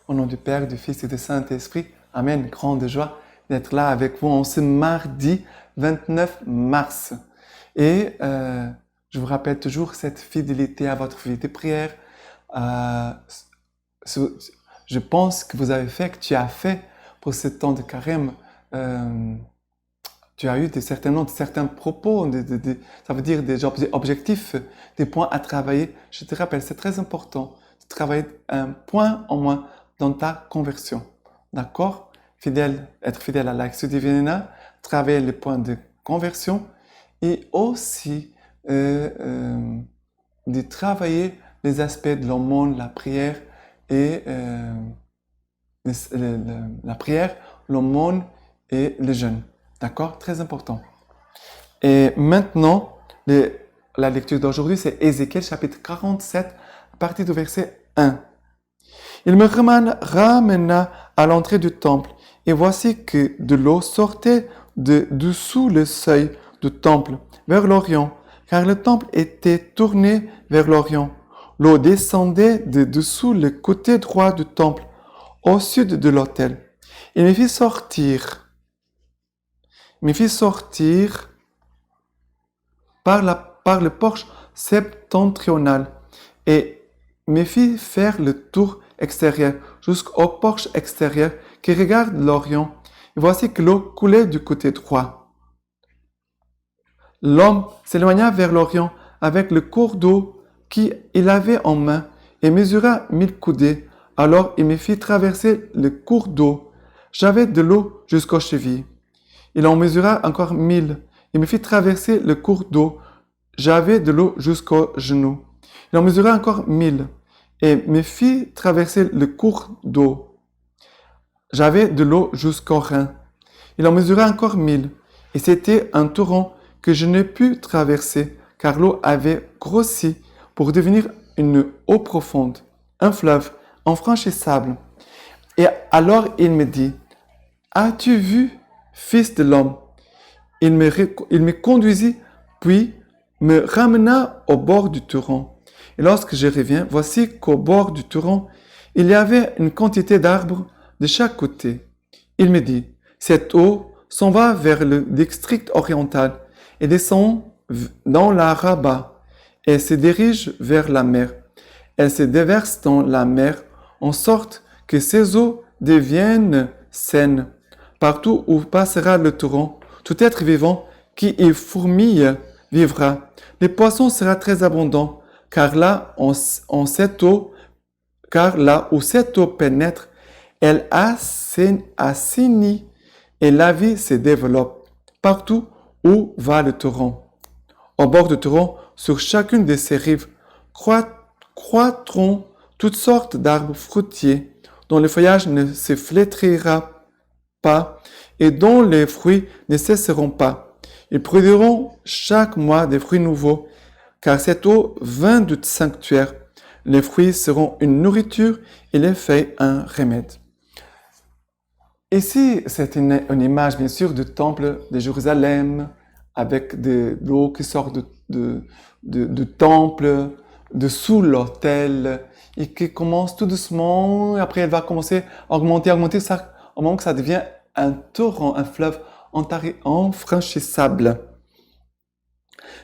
Au nom du Père, du Fils et du Saint-Esprit. Amen. Grande joie d'être là avec vous en ce mardi 29 mars. Et je vous rappelle toujours cette fidélité à votre vie de prière. Je pense que vous avez fait, que tu as fait pour ce temps de carême. Tu as eu certains propos, ça veut dire des objectifs, des points à travailler. Je te rappelle, c'est très important de travailler un point en moins dans ta conversion. D'accord? Être fidèle à l'Action Divina, travailler les points de conversion et aussi de travailler les aspects de l'aumône, la prière et la prière, l'aumône et le jeûne. D'accord? Très important. Et maintenant, la lecture d'aujourd'hui, c'est Ézéchiel chapitre 47, à partir du verset 1. Il me ramena à l'entrée du temple, et voici que de l'eau sortait de dessous le seuil du temple, vers l'Orient, car le temple était tourné vers l'Orient. L'eau descendait de dessous le côté droit du temple, au sud de l'autel. Il me fit sortir par le porche septentrional et me fit faire le tour extérieur jusqu'au porche extérieur qui regarde l'Orient. Et voici que l'eau coulait du côté droit. L'homme s'éloigna vers l'Orient avec le cours d'eau qu'il avait en main et mesura 1000 coudées. Alors il me fit traverser le cours d'eau. J'avais de l'eau jusqu'aux chevilles. Il en mesura encore 1000. Il me fit traverser le cours d'eau. J'avais de l'eau jusqu'aux genoux. Il en mesura encore 1000 et me fit traverser le cours d'eau. J'avais de l'eau jusqu'aux reins. Il en mesura encore 1000 et c'était un torrent que je ne pus traverser car l'eau avait grossi pour devenir une eau profonde, un fleuve infranchissable. Et alors il me dit, as-tu vu, fils de l'homme? Il me conduisit, puis me ramena au bord du torrent. Et lorsque je reviens, voici qu'au bord du torrent, il y avait une quantité d'arbres de chaque côté. Il me dit, cette eau s'en va vers le district oriental et descend dans la Rabat et se dirige vers la mer. Elle se déverse dans la mer en sorte que ces eaux deviennent saines. Partout où passera le torrent, tout être vivant qui y fourmille vivra. Les poissons seront très abondants, car là où cette eau pénètre, elle assainit et la vie se développe partout où va le torrent. Au bord du torrent, sur chacune de ses rives, croîtront toutes sortes d'arbres fruitiers, dont le feuillage ne se flétrira pas et dont les fruits ne cesseront pas. Ils produiront chaque mois des fruits nouveaux, car cette eau vient du sanctuaire. Les fruits seront une nourriture et les feuilles un remède. Ici, c'est une image, bien sûr, du temple de Jérusalem, avec de l'eau qui sort du temple, de sous l'autel, et qui commence tout doucement, et après elle va commencer à augmenter, ça, au moment que ça devient un torrent, un fleuve infranchissable.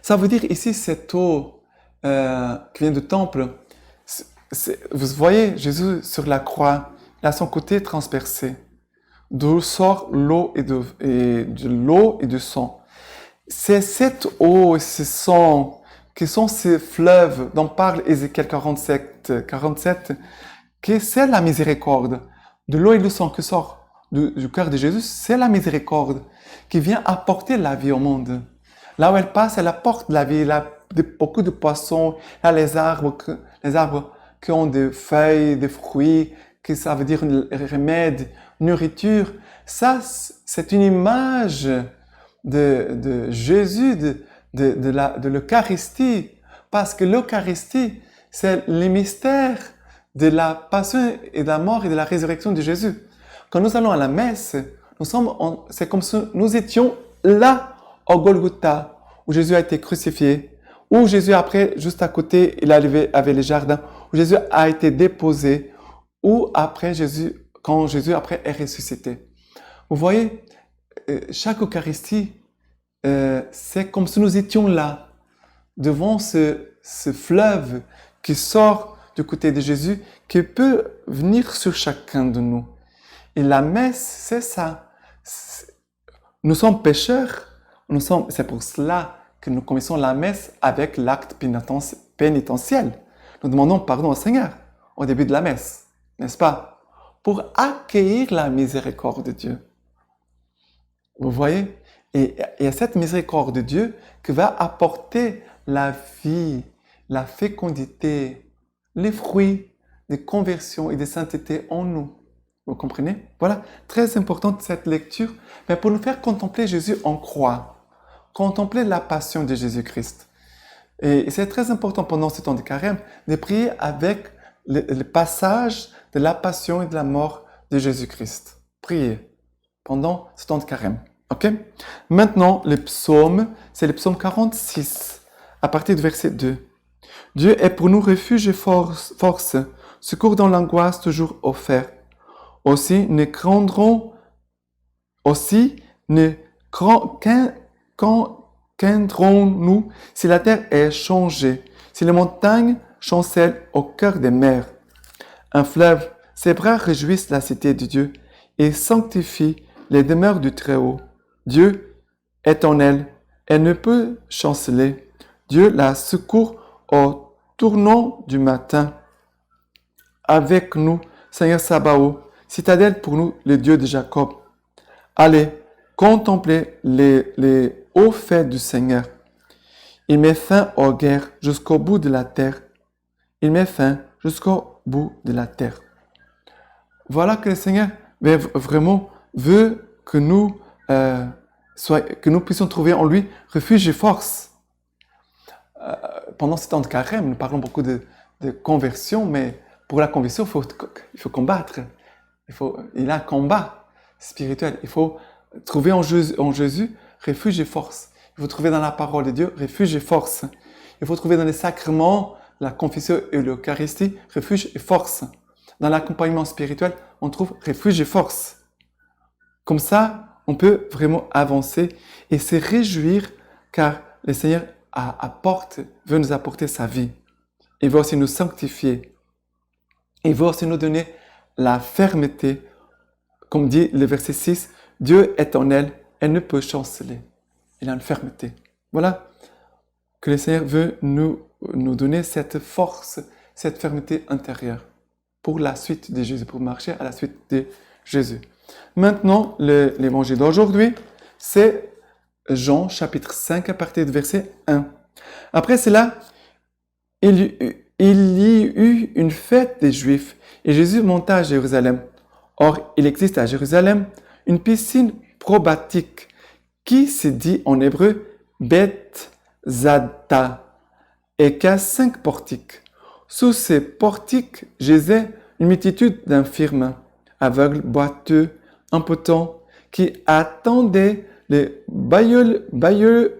Ça veut dire ici, cette eau qui vient du temple, vous voyez Jésus sur la croix, il a son côté transpercé, d'où sort l'eau et de l'eau et du sang. C'est cette eau et ce sang qui sont ces fleuves dont parle Ézéchiel 47, que c'est la miséricorde. De l'eau et du sang qui sort du cœur de Jésus, c'est la miséricorde qui vient apporter la vie au monde. Là où elle passe, elle apporte la vie. Il y a beaucoup de poissons, il y a les arbres qui ont des feuilles, des fruits, que ça veut dire un remède, nourriture. Ça, c'est une image de Jésus, de l'Eucharistie. Parce que l'Eucharistie, c'est le mystère de la passion et de la mort et de la résurrection de Jésus. Quand nous allons à la messe, c'est comme si nous étions là, au Golgotha, où Jésus a été crucifié, où Jésus après, juste à côté, il avait les jardins, où Jésus a été déposé, ou après Jésus, quand Jésus après est ressuscité. Vous voyez, chaque Eucharistie, c'est comme si nous étions là, devant ce fleuve qui sort du côté de Jésus, qui peut venir sur chacun de nous. Et la messe, c'est ça. Nous sommes pécheurs, c'est pour cela que nous commençons la messe avec l'acte pénitentiel. Nous demandons pardon au Seigneur au début de la messe, n'est-ce pas? Pour accueillir la miséricorde de Dieu. Vous voyez? Et il y a cette miséricorde de Dieu qui va apporter la vie, la fécondité, les fruits de conversion et de sainteté en nous. Vous comprenez? Voilà, très importante cette lecture, mais pour nous faire contempler Jésus en croix, contempler la passion de Jésus-Christ. Et c'est très important pendant ce temps de carême de prier avec le passage de la passion et de la mort de Jésus-Christ. Priez pendant ce temps de carême. Ok? Maintenant, le psaume, c'est le psaume 46, à partir du verset 2. Dieu est pour nous refuge et force, secours dans l'angoisse toujours offert. Aussi ne craindrons-nous si la terre est changée, si les montagnes chancellent au cœur des mers. Un fleuve, ses bras réjouissent la cité de Dieu et sanctifient les demeures du Très-Haut. Dieu est en elle, elle ne peut chanceler. Dieu la secourt au tournant du matin. Avec nous, Seigneur Sabaoth, citadelle pour nous, le Dieu de Jacob. Allez, contemplez les hauts faits du Seigneur. Il met fin aux guerres jusqu'au bout de la terre. Il met fin jusqu'au bout de la terre. Voilà que le Seigneur vraiment veut que nous puissions trouver en lui refuge et force. Pendant ce temps de carême, nous parlons beaucoup de conversion, mais pour la conversion, il faut combattre. Il y a un combat spirituel. Il faut trouver en Jésus refuge et force. Il faut trouver dans la parole de Dieu refuge et force. Il faut trouver dans les sacrements, la confession et l'Eucharistie, refuge et force. Dans l'accompagnement spirituel, on trouve refuge et force. Comme ça, on peut vraiment avancer et se réjouir car le Seigneur veut nous apporter sa vie. Il veut aussi nous sanctifier. Il veut aussi nous donner la fermeté. Comme dit le verset 6, Dieu est en elle, elle ne peut chanceler. Il a une fermeté. Voilà que le Seigneur veut nous donner cette force, cette fermeté intérieure pour la suite de Jésus, pour marcher à la suite de Jésus. Maintenant, l'évangile d'aujourd'hui, c'est Jean chapitre 5 à partir du verset 1. Après cela, il y eut une fête des Juifs et Jésus monta à Jérusalem. Or, il existe à Jérusalem une piscine probatique qui se dit en hébreu Beth-Zata et qui a 5 portiques. Sous ces portiques gisait une multitude d'infirmes, aveugles, boiteux, impotents, qui attendaient le bâillonnement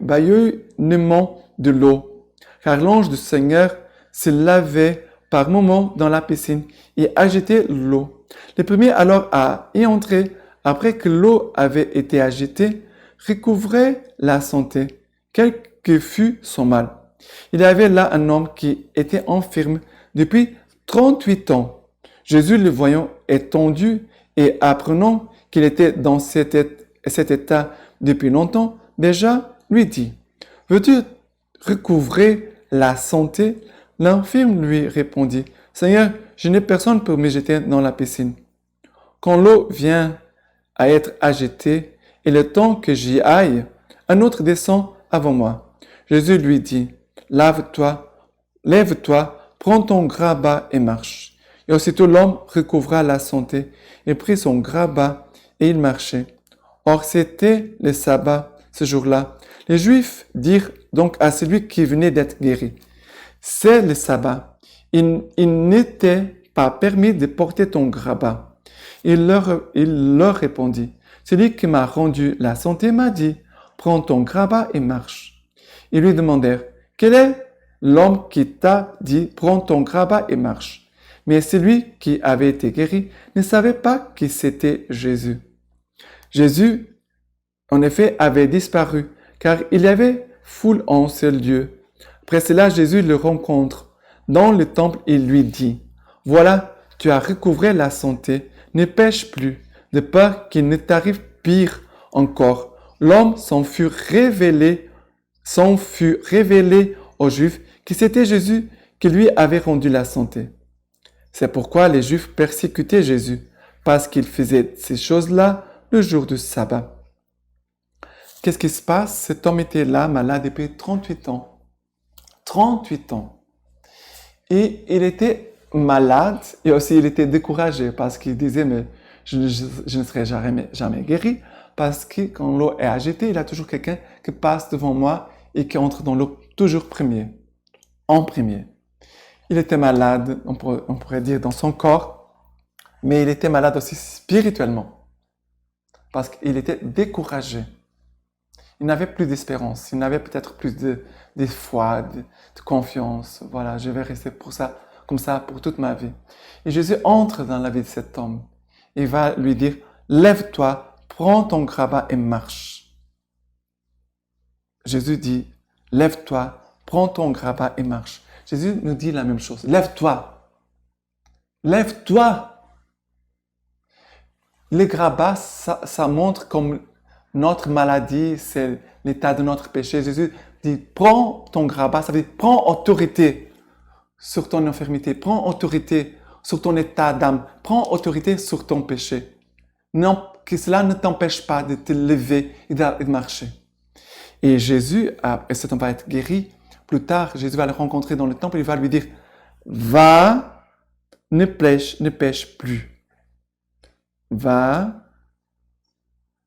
de l'eau. Car l'ange du Seigneur se lavait par moments dans la piscine et agitait l'eau. Le premier alors à y entrer, après que l'eau avait été agitée, recouvrait la santé, quel que fût son mal. Il y avait là un homme qui était infirme depuis 38 ans. Jésus, le voyant étendu et apprenant qu'il était dans cet état depuis longtemps, déjà lui dit, « Veux-tu recouvrer la santé ?» L'infirme lui répondit, « Seigneur, je n'ai personne pour me jeter dans la piscine. Quand l'eau vient à être agitée et le temps que j'y aille, un autre descend avant moi. » Jésus lui dit, « Lève-toi, prends ton grabat et marche. » Et aussitôt l'homme recouvra la santé et prit son grabat et il marchait. Or c'était le sabbat ce jour-là. Les Juifs dirent donc à celui qui venait d'être guéri, « C'est le sabbat. Il n'était pas permis de porter ton grabat. » Il leur répondit, « Celui qui m'a rendu la santé m'a dit, « Prends ton grabat et marche. » Ils lui demandèrent, « Quel est l'homme qui t'a dit, « Prends ton grabat et marche » Mais celui qui avait été guéri ne savait pas que c'était Jésus. Jésus, en effet, avait disparu, car il y avait foule en ce lieu. Après cela, Jésus le rencontre dans le temple et lui dit, « Voilà, tu as recouvré la santé, ne pêche plus, de peur qu'il ne t'arrive pire encore. » L'homme s'en fut révélé aux Juifs que c'était Jésus qui lui avait rendu la santé. C'est pourquoi les Juifs persécutaient Jésus, parce qu'il faisait ces choses-là le jour du sabbat. Qu'est-ce qui se passe? Cet homme était là, malade depuis 38 ans. 38 ans. Et il était malade et aussi il était découragé parce qu'il disait, mais je ne serai jamais guéri parce que quand l'eau est agitée, il y a toujours quelqu'un qui passe devant moi et qui entre dans l'eau toujours en premier. Il était malade, on pourrait dire, dans son corps, mais il était malade aussi spirituellement parce qu'il était découragé. Il n'avait plus d'espérance, il n'avait peut-être plus de foi, de confiance. Voilà, je vais rester comme ça pour toute ma vie. Et Jésus entre dans la vie de cet homme et va lui dire, lève-toi, prends ton grabat et marche. Jésus dit, lève-toi, prends ton grabat et marche. Jésus nous dit la même chose, lève-toi, lève-toi. Les grabats, ça montre comme notre maladie, c'est l'état de notre péché. Jésus dit, prends ton grabat, ça veut dire, prends autorité sur ton infirmité, prends autorité sur ton état d'âme, prends autorité sur ton péché. Non, que cela ne t'empêche pas de te lever et de marcher. Et Jésus, et cet homme va être guéri. Plus tard, Jésus va le rencontrer dans le temple et il va lui dire, va, ne pêche plus. Va,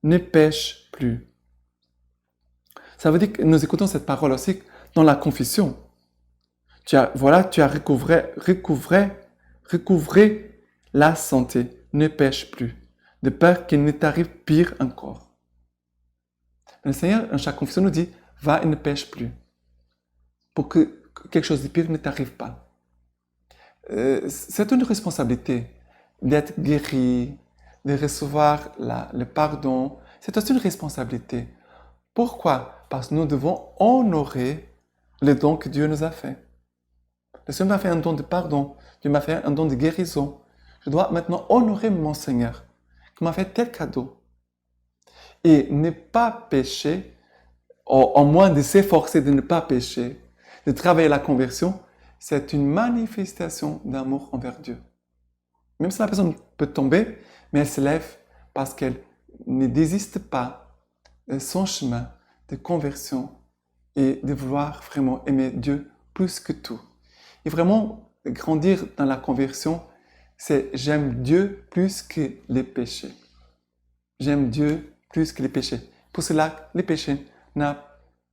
ne pêche plus. Ça veut dire que nous écoutons cette parole aussi dans la confession. Tu as recouvré la santé, ne pêche plus, de peur qu'il ne t'arrive pire encore. Le Seigneur, en chaque confession, nous dit, va et ne pêche plus, pour que quelque chose de pire ne t'arrive pas. C'est une responsabilité d'être guéri, de recevoir le pardon. C'est aussi une responsabilité. Pourquoi? Parce que nous devons honorer le don que Dieu nous a fait. Le Seigneur m'a fait un don de pardon. Dieu m'a fait un don de guérison. Je dois maintenant honorer mon Seigneur qui m'a fait tel cadeau. Et ne pas pécher, au moins de s'efforcer de ne pas pécher, de travailler la conversion, c'est une manifestation d'amour envers Dieu. Même si la personne peut tomber, mais elle se lève parce qu'elle ne désiste pas de son chemin de conversion et de vouloir vraiment aimer Dieu plus que tout. Et vraiment, grandir dans la conversion, c'est j'aime Dieu plus que les péchés. J'aime Dieu plus que les péchés. Pour cela, les péchés n'ont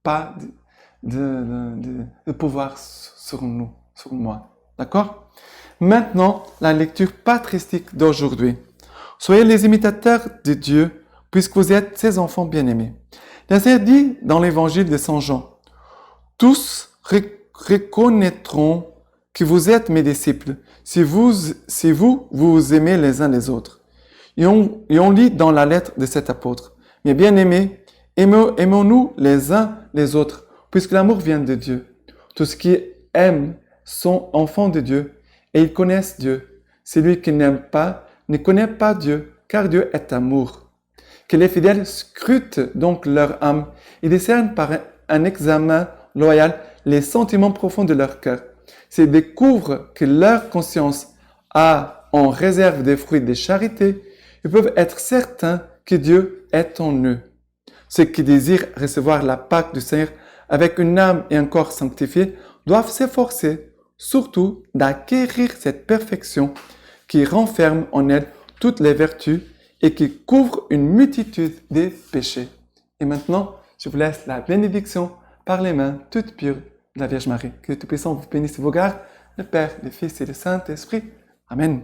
pas de pouvoir sur moi. D'accord? Maintenant, la lecture patristique d'aujourd'hui. Soyez les imitateurs de Dieu, puisque vous êtes ses enfants bien-aimés. Le Seigneur dit dans l'évangile de Saint Jean, « Tous reconnaîtront que vous êtes mes disciples, si vous aimez les uns les autres. » Et on lit dans la lettre de cet apôtre, « Mes bien-aimés, aimons-nous les uns les autres, puisque l'amour vient de Dieu. Tous ceux qui aiment sont enfants de Dieu, et ils connaissent Dieu. Celui qui n'aime pas ne connaît pas Dieu, car Dieu est amour. Que les fidèles scrutent donc leur âme et discernent par un examen loyal les sentiments profonds de leur cœur. S'ils découvrent que leur conscience a en réserve des fruits de charité, ils peuvent être certains que Dieu est en eux. Ceux qui désirent recevoir la Pâque du Seigneur avec une âme et un corps sanctifiés doivent s'efforcer, surtout, d'acquérir cette perfection qui renferme en elle toutes les vertus et qui couvre une multitude de péchés. Et maintenant, je vous laisse la bénédiction par les mains toutes pures de la Vierge Marie. Que le Tout-Puissant vous bénisse et vous garde, le Père, le Fils et le Saint-Esprit. Amen.